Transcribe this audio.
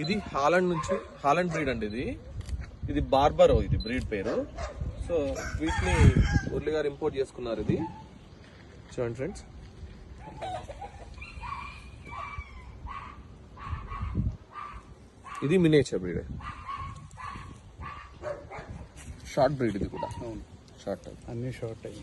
ఇది Holland breed అండి. ఇది బార్బరో, ఇది బ్రీడ్ పేరు. సో వీటిని మురళి గారు ఇంపోర్ట్ చేసుకున్నారు. ఇది చూడండి ఫ్రెండ్స్, ఇది మినియేచర్ బ్రీడ్, షార్ట్ బ్రీడ్. ఇది కూడా షార్ట్, అన్ని షార్ట్ అయ్యి